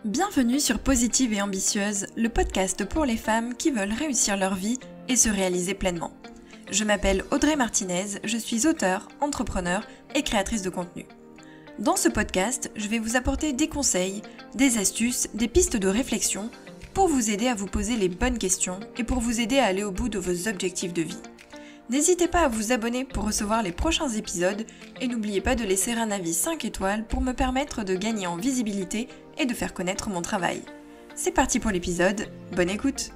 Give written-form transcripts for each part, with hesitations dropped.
Bienvenue sur Positive et Ambitieuse, le podcast pour les femmes qui veulent réussir leur vie et se réaliser pleinement. Je m'appelle Audrey Martinez, je suis auteure, entrepreneur et créatrice de contenu. Dans ce podcast, je vais vous apporter des conseils, des astuces, des pistes de réflexion pour vous aider à vous poser les bonnes questions et pour vous aider à aller au bout de vos objectifs de vie. N'hésitez pas à vous abonner pour recevoir les prochains épisodes et n'oubliez pas de laisser un avis 5 étoiles pour me permettre de gagner en visibilité et de faire connaître mon travail. C'est parti pour l'épisode, bonne écoute!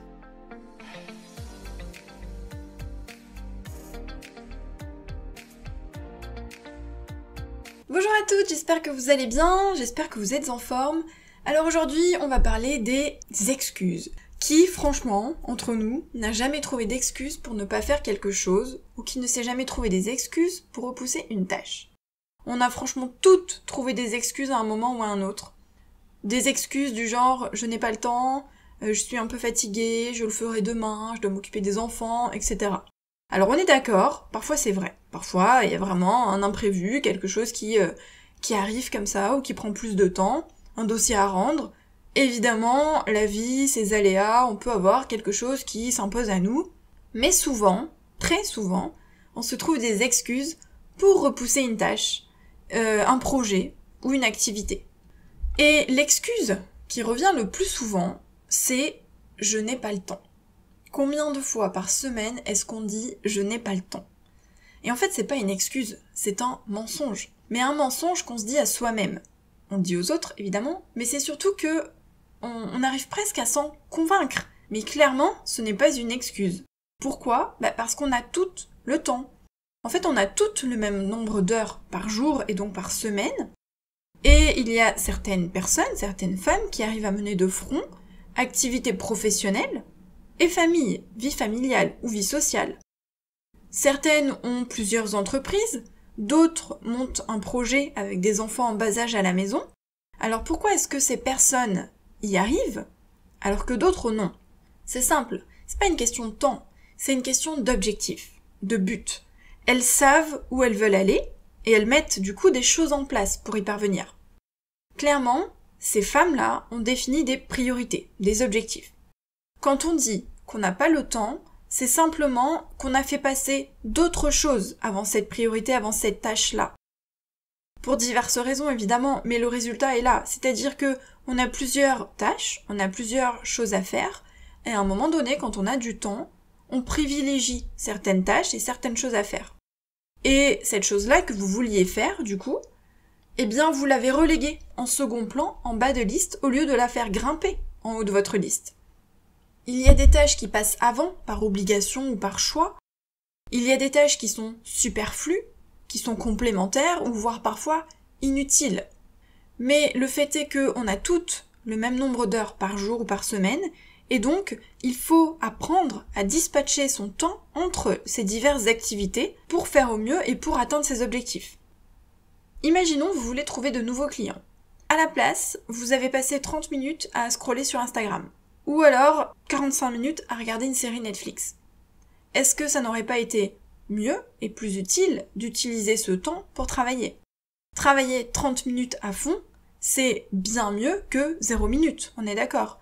Bonjour à toutes, j'espère que vous allez bien, j'espère que vous êtes en forme. Alors aujourd'hui, on va parler des excuses. Qui, franchement, entre nous, n'a jamais trouvé d'excuses pour ne pas faire quelque chose, ou qui ne s'est jamais trouvé des excuses pour repousser une tâche? On a franchement toutes trouvé des excuses à un moment ou à un autre. Des excuses du genre « je n'ai pas le temps »,« je suis un peu fatiguée »,« je le ferai demain »,« je dois m'occuper des enfants », etc. Alors on est d'accord, parfois c'est vrai. Parfois il y a vraiment un imprévu, quelque chose qui arrive comme ça, ou qui prend plus de temps, un dossier à rendre. Évidemment, la vie, ses aléas, on peut avoir quelque chose qui s'impose à nous, mais souvent, très souvent, on se trouve des excuses pour repousser une tâche, un projet ou une activité. Et l'excuse qui revient le plus souvent, c'est « je n'ai pas le temps ». Combien de fois par semaine est-ce qu'on dit « je n'ai pas le temps » ? Et en fait, c'est pas une excuse, c'est un mensonge. Mais un mensonge qu'on se dit à soi-même. On le dit aux autres, évidemment, mais c'est surtout que on arrive presque à s'en convaincre. Mais clairement, ce n'est pas une excuse. Pourquoi ? Parce qu'on a toutes le temps. En fait, on a toutes le même nombre d'heures par jour et donc par semaine. Et il y a certaines personnes, certaines femmes qui arrivent à mener de front activité professionnelle et famille, vie familiale ou vie sociale. Certaines ont plusieurs entreprises, d'autres montent un projet avec des enfants en bas âge à la maison. Alors pourquoi est-ce que ces personnes y arrivent, alors que d'autres non? C'est simple, c'est pas une question de temps, c'est une question d'objectif, de but. Elles savent où elles veulent aller, et elles mettent du coup des choses en place pour y parvenir. Clairement, ces femmes-là ont défini des priorités, des objectifs. Quand on dit qu'on n'a pas le temps, c'est simplement qu'on a fait passer d'autres choses avant cette priorité, avant cette tâche-là. Pour diverses raisons évidemment, mais le résultat est là, c'est-à-dire que on a plusieurs tâches, on a plusieurs choses à faire, et à un moment donné, quand on a du temps, on privilégie certaines tâches et certaines choses à faire. Et cette chose-là que vous vouliez faire, du coup, eh bien vous l'avez reléguée en second plan, en bas de liste, au lieu de la faire grimper en haut de votre liste. Il y a des tâches qui passent avant, par obligation ou par choix. Il y a des tâches qui sont superflues, qui sont complémentaires ou voire parfois inutiles. Mais le fait est qu'on a toutes le même nombre d'heures par jour ou par semaine, et donc il faut apprendre à dispatcher son temps entre ces diverses activités pour faire au mieux et pour atteindre ses objectifs. Imaginons vous voulez trouver de nouveaux clients. À la place, vous avez passé 30 minutes à scroller sur Instagram. Ou alors 45 minutes à regarder une série Netflix. Est-ce que ça n'aurait pas été mieux et plus utile d'utiliser ce temps pour travailler? Travailler 30 minutes à fond, c'est bien mieux que 0 minutes, on est d'accord.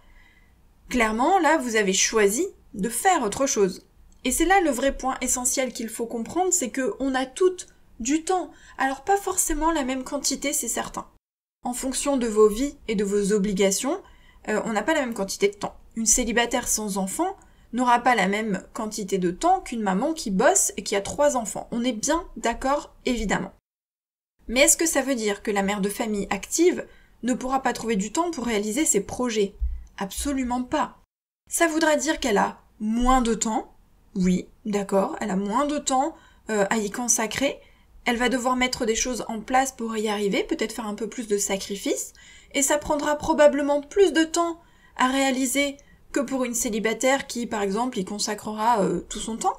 Clairement, là, vous avez choisi de faire autre chose. Et c'est là le vrai point essentiel qu'il faut comprendre, c'est qu'on a toutes du temps. Alors pas forcément la même quantité, c'est certain. En fonction de vos vies et de vos obligations, on n'a pas la même quantité de temps. Une célibataire sans enfants n'aura pas la même quantité de temps qu'une maman qui bosse et qui a 3 enfants. On est bien d'accord, évidemment. Mais est-ce que ça veut dire que la mère de famille active ne pourra pas trouver du temps pour réaliser ses projets? Absolument pas. Ça voudra dire qu'elle a moins de temps, oui, d'accord, elle a moins de temps à y consacrer, elle va devoir mettre des choses en place pour y arriver, peut-être faire un peu plus de sacrifices, et ça prendra probablement plus de temps à réaliser que pour une célibataire qui, par exemple, y consacrera tout son temps.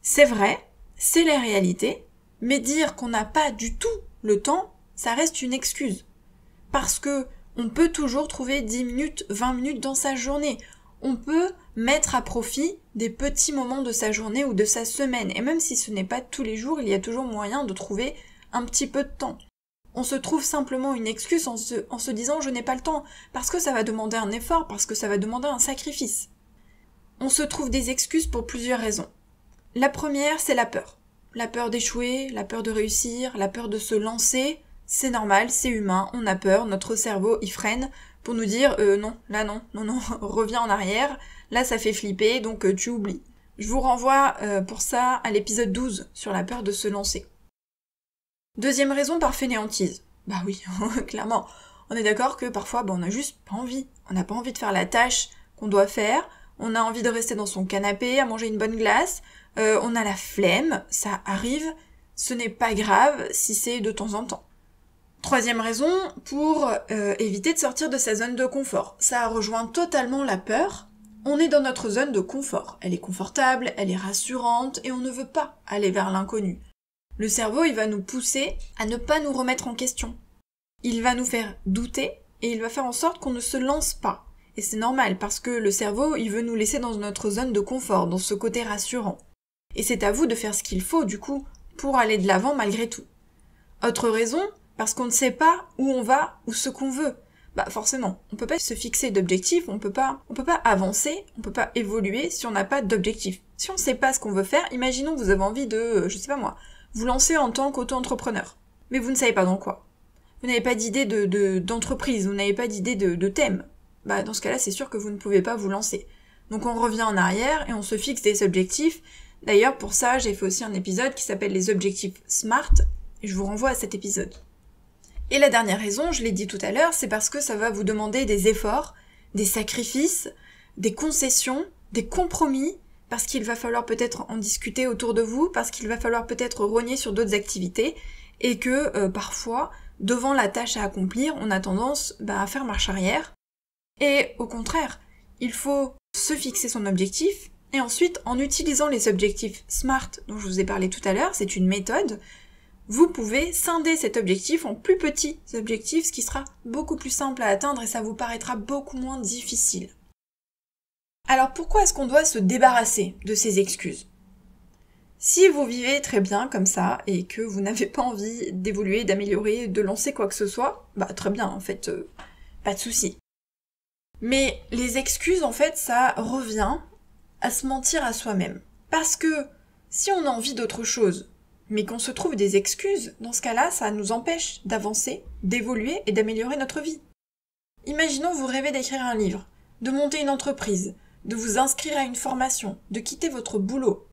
C'est vrai, c'est la réalité, mais dire qu'on n'a pas du tout le temps, ça reste une excuse. Parce que on peut toujours trouver 10 minutes, 20 minutes dans sa journée. On peut mettre à profit des petits moments de sa journée ou de sa semaine. Et même si ce n'est pas tous les jours, il y a toujours moyen de trouver un petit peu de temps. On se trouve simplement une excuse en se disant je n'ai pas le temps, parce que ça va demander un effort, parce que ça va demander un sacrifice. On se trouve des excuses pour plusieurs raisons. La première, c'est la peur. La peur d'échouer, la peur de réussir, la peur de se lancer. C'est normal, c'est humain, on a peur, notre cerveau il freine pour nous dire non, reviens en arrière, là ça fait flipper, donc tu oublies. Je vous renvoie pour ça à l'épisode 12 sur la peur de se lancer. Deuxième raison, par fainéantise. Bah oui, clairement, on est d'accord que parfois on n'a juste pas envie. On n'a pas envie de faire la tâche qu'on doit faire, on a envie de rester dans son canapé, à manger une bonne glace, on a la flemme, ça arrive, ce n'est pas grave si c'est de temps en temps. Troisième raison, pour éviter de sortir de sa zone de confort. Ça rejoint totalement la peur. On est dans notre zone de confort. Elle est confortable, elle est rassurante et on ne veut pas aller vers l'inconnu. Le cerveau, il va nous pousser à ne pas nous remettre en question. Il va nous faire douter et il va faire en sorte qu'on ne se lance pas. Et c'est normal parce que le cerveau, il veut nous laisser dans notre zone de confort, dans ce côté rassurant. Et c'est à vous de faire ce qu'il faut, du coup, pour aller de l'avant malgré tout. Autre raison, parce qu'on ne sait pas où on va ou ce qu'on veut. Bah forcément, on peut pas se fixer d'objectifs, on peut pas avancer, on peut pas évoluer si on n'a pas d'objectif. Si on ne sait pas ce qu'on veut faire, imaginons que vous avez envie de, je sais pas moi, vous lancer en tant qu'auto-entrepreneur. Mais vous ne savez pas dans quoi. Vous n'avez pas d'idée d'entreprise, vous n'avez pas d'idée de thème. Bah dans ce cas-là, c'est sûr que vous ne pouvez pas vous lancer. Donc on revient en arrière et on se fixe des objectifs. D'ailleurs, pour ça, j'ai fait aussi un épisode qui s'appelle les objectifs SMART, et je vous renvoie à cet épisode. Et la dernière raison, je l'ai dit tout à l'heure, c'est parce que ça va vous demander des efforts, des sacrifices, des concessions, des compromis, parce qu'il va falloir peut-être en discuter autour de vous, parce qu'il va falloir peut-être rogner sur d'autres activités, et que parfois, devant la tâche à accomplir, on a tendance à faire marche arrière. Et au contraire, il faut se fixer son objectif, et ensuite, en utilisant les objectifs SMART dont je vous ai parlé tout à l'heure, c'est une méthode, vous pouvez scinder cet objectif en plus petits objectifs, ce qui sera beaucoup plus simple à atteindre et ça vous paraîtra beaucoup moins difficile. Alors pourquoi est-ce qu'on doit se débarrasser de ces excuses ? Si vous vivez très bien comme ça et que vous n'avez pas envie d'évoluer, d'améliorer, de lancer quoi que ce soit, bah très bien en fait, pas de souci. Mais les excuses en fait ça revient à se mentir à soi-même. Parce que si on a envie d'autre chose, mais qu'on se trouve des excuses, dans ce cas-là, ça nous empêche d'avancer, d'évoluer et d'améliorer notre vie. Imaginons vous rêvez d'écrire un livre, de monter une entreprise, de vous inscrire à une formation, de quitter votre boulot.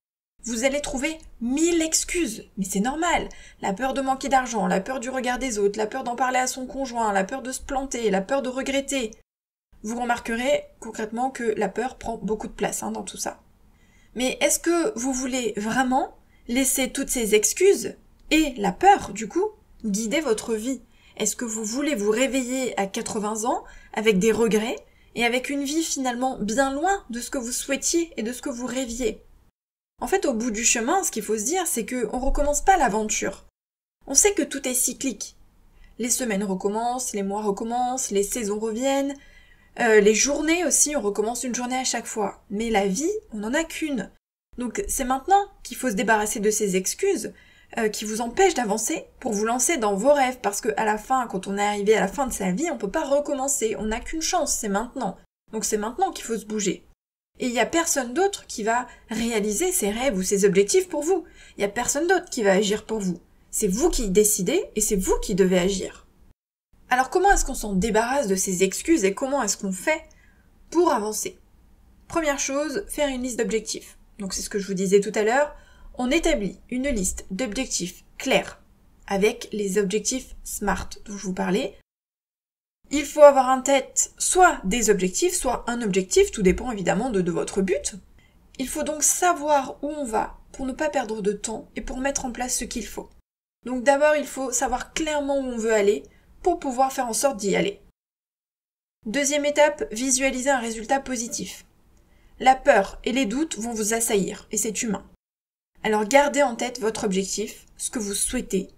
Vous allez trouver 1000 excuses, mais c'est normal. La peur de manquer d'argent, la peur du regard des autres, la peur d'en parler à son conjoint, la peur de se planter, la peur de regretter. Vous remarquerez concrètement que la peur prend beaucoup de place dans tout ça. Mais est-ce que vous voulez vraiment laisser toutes ces excuses et la peur, du coup, guider votre vie? Est-ce que vous voulez vous réveiller à 80 ans avec des regrets et avec une vie finalement bien loin de ce que vous souhaitiez et de ce que vous rêviez? En fait, au bout du chemin, ce qu'il faut se dire, c'est qu'on recommence pas l'aventure. On sait que tout est cyclique. Les semaines recommencent, les mois recommencent, les saisons reviennent, les journées aussi, on recommence une journée à chaque fois. Mais la vie, on n'en a qu'une. Donc c'est maintenant qu'il faut se débarrasser de ces excuses qui vous empêchent d'avancer pour vous lancer dans vos rêves. Parce que à la fin, quand on est arrivé à la fin de sa vie, on peut pas recommencer. On n'a qu'une chance, c'est maintenant. Donc c'est maintenant qu'il faut se bouger. Et il y a personne d'autre qui va réaliser ses rêves ou ses objectifs pour vous. Il y a personne d'autre qui va agir pour vous. C'est vous qui décidez et c'est vous qui devez agir. Alors comment est-ce qu'on s'en débarrasse de ces excuses et comment est-ce qu'on fait pour avancer? Première chose, faire une liste d'objectifs. Donc c'est ce que je vous disais tout à l'heure, on établit une liste d'objectifs clairs avec les objectifs SMART dont je vous parlais. Il faut avoir en tête soit des objectifs, soit un objectif, tout dépend évidemment de votre but. Il faut donc savoir où on va pour ne pas perdre de temps et pour mettre en place ce qu'il faut. Donc d'abord, il faut savoir clairement où on veut aller pour pouvoir faire en sorte d'y aller. Deuxième étape, visualiser un résultat positif. La peur et les doutes vont vous assaillir, et c'est humain. Alors gardez en tête votre objectif, ce que vous souhaitez,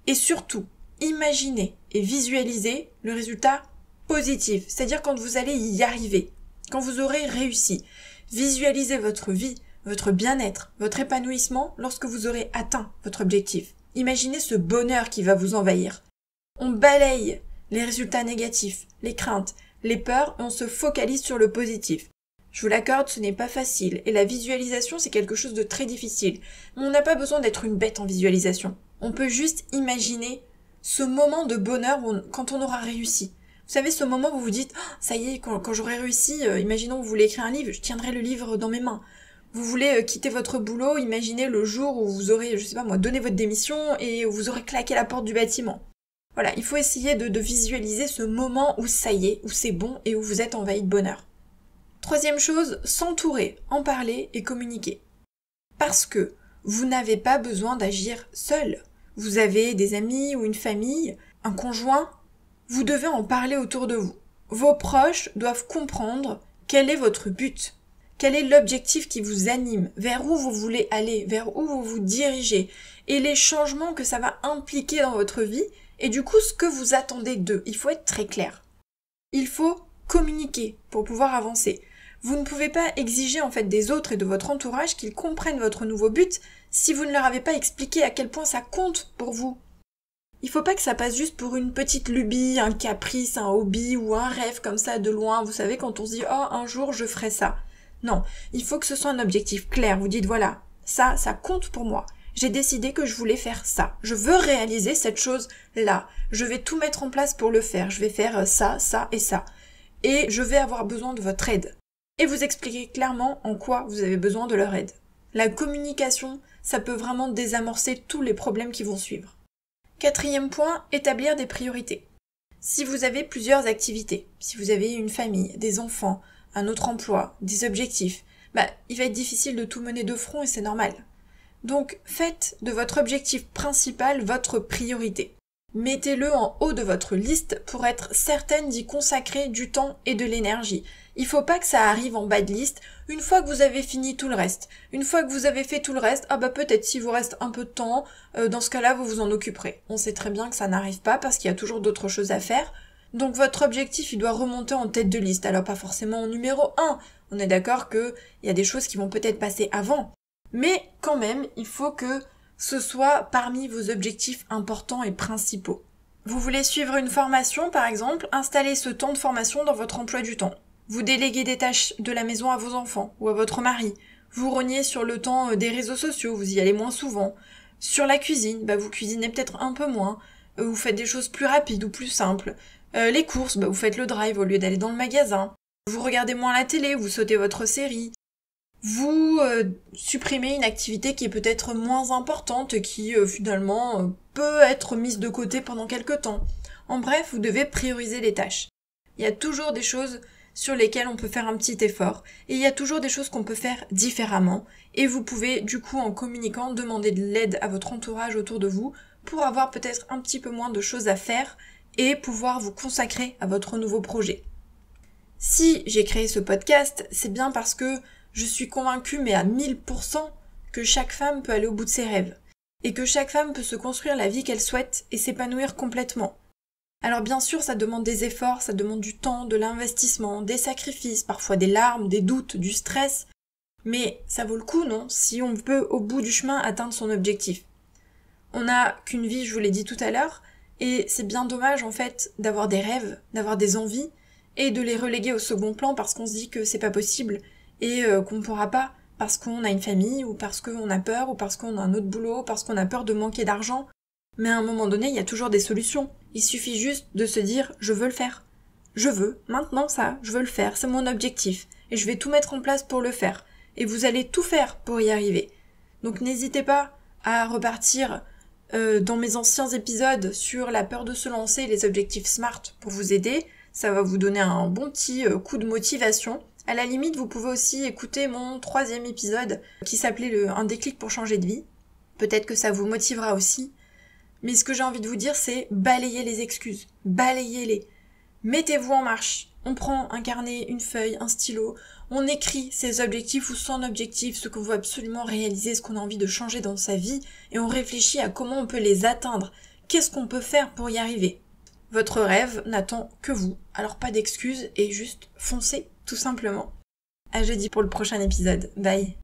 et surtout, imaginez et visualisez le résultat positif, c'est-à-dire quand vous allez y arriver, quand vous aurez réussi. Visualisez votre vie, votre bien-être, votre épanouissement lorsque vous aurez atteint votre objectif. Imaginez ce bonheur qui va vous envahir. On balaye les résultats négatifs, les craintes, les peurs et on se focalise sur le positif. Je vous l'accorde, ce n'est pas facile et la visualisation c'est quelque chose de très difficile. Mais on n'a pas besoin d'être une bête en visualisation. On peut juste imaginer ce moment de bonheur quand on aura réussi. Vous savez, ce moment où vous vous dites oh, « ça y est, quand j'aurai réussi, imaginons vous voulez écrire un livre, je tiendrai le livre dans mes mains. » Vous voulez quitter votre boulot, imaginez le jour où vous aurez, je sais pas moi, donné votre démission et où vous aurez claqué la porte du bâtiment. Voilà, il faut essayer de visualiser ce moment où ça y est, où c'est bon et où vous êtes envahi de bonheur. Troisième chose, s'entourer, en parler et communiquer. Parce que vous n'avez pas besoin d'agir seul. Vous avez des amis ou une famille, un conjoint, vous devez en parler autour de vous. Vos proches doivent comprendre quel est votre but, quel est l'objectif qui vous anime, vers où vous voulez aller, vers où vous vous dirigez, et les changements que ça va impliquer dans votre vie, et du coup ce que vous attendez d'eux. Il faut être très clair. Il faut communiquer pour pouvoir avancer. Vous ne pouvez pas exiger en fait des autres et de votre entourage qu'ils comprennent votre nouveau but si vous ne leur avez pas expliqué à quel point ça compte pour vous. Il faut pas que ça passe juste pour une petite lubie, un caprice, un hobby ou un rêve comme ça de loin. Vous savez, quand on se dit « Oh, un jour je ferai ça ». Non, il faut que ce soit un objectif clair. Vous dites « Voilà, ça compte pour moi. J'ai décidé que je voulais faire ça. Je veux réaliser cette chose-là. Je vais tout mettre en place pour le faire. Je vais faire ça, ça et ça. Et je vais avoir besoin de votre aide. » Et vous expliquez clairement en quoi vous avez besoin de leur aide. La communication, ça peut vraiment désamorcer tous les problèmes qui vont suivre. Quatrième point, établir des priorités. Si vous avez plusieurs activités, si vous avez une famille, des enfants, un autre emploi, des objectifs, il va être difficile de tout mener de front et c'est normal. Donc, faites de votre objectif principal votre priorité. Mettez-le en haut de votre liste pour être certaine d'y consacrer du temps et de l'énergie. Il faut pas que ça arrive en bas de liste une fois que vous avez fini tout le reste. Une fois que vous avez fait tout le reste, peut-être s'il vous reste un peu de temps, dans ce cas-là vous vous en occuperez. On sait très bien que ça n'arrive pas parce qu'il y a toujours d'autres choses à faire. Donc votre objectif il doit remonter en tête de liste. Alors pas forcément en numéro 1. On est d'accord qu'il y a des choses qui vont peut-être passer avant. Mais quand même, il faut que ce soit parmi vos objectifs importants et principaux. Vous voulez suivre une formation par exemple, installez ce temps de formation dans votre emploi du temps. Vous déléguez des tâches de la maison à vos enfants ou à votre mari. Vous rognez sur le temps des réseaux sociaux, vous y allez moins souvent. Sur la cuisine, vous cuisinez peut-être un peu moins. Vous faites des choses plus rapides ou plus simples. Les courses, vous faites le drive au lieu d'aller dans le magasin. Vous regardez moins la télé, vous sautez votre série. Vous supprimez une activité qui est peut-être moins importante et qui finalement peut être mise de côté pendant quelque temps. En bref, vous devez prioriser les tâches. Il y a toujours des choses sur lesquelles on peut faire un petit effort et il y a toujours des choses qu'on peut faire différemment et vous pouvez du coup en communiquant demander de l'aide à votre entourage autour de vous pour avoir peut-être un petit peu moins de choses à faire et pouvoir vous consacrer à votre nouveau projet. Si j'ai créé ce podcast, c'est bien parce que je suis convaincue, mais à 1000%, que chaque femme peut aller au bout de ses rêves. Et que chaque femme peut se construire la vie qu'elle souhaite et s'épanouir complètement. Alors bien sûr, ça demande des efforts, ça demande du temps, de l'investissement, des sacrifices, parfois des larmes, des doutes, du stress. Mais ça vaut le coup, non? Si on peut au bout du chemin atteindre son objectif. On n'a qu'une vie, je vous l'ai dit tout à l'heure, et c'est bien dommage en fait d'avoir des rêves, d'avoir des envies, et de les reléguer au second plan parce qu'on se dit que c'est pas possible, et qu'on ne pourra pas parce qu'on a une famille, ou parce qu'on a peur, ou parce qu'on a un autre boulot, parce qu'on a peur de manquer d'argent. Mais à un moment donné, il y a toujours des solutions. Il suffit juste de se dire « je veux le faire ». Je veux, maintenant ça, je veux le faire, c'est mon objectif. Et je vais tout mettre en place pour le faire. Et vous allez tout faire pour y arriver. Donc n'hésitez pas à repartir dans mes anciens épisodes sur la peur de se lancer et les objectifs SMART pour vous aider. Ça va vous donner un bon petit coup de motivation. À la limite, vous pouvez aussi écouter mon 3e épisode qui s'appelait Un déclic pour changer de vie. Peut-être que ça vous motivera aussi. Mais ce que j'ai envie de vous dire, c'est balayez les excuses. Balayez-les. Mettez-vous en marche. On prend un carnet, une feuille, un stylo. On écrit ses objectifs ou son objectif, ce qu'on veut absolument réaliser, ce qu'on a envie de changer dans sa vie. Et on réfléchit à comment on peut les atteindre. Qu'est-ce qu'on peut faire pour y arriver? Votre rêve n'attend que vous. Alors pas d'excuses et juste foncez, tout simplement. À jeudi pour le prochain épisode. Bye.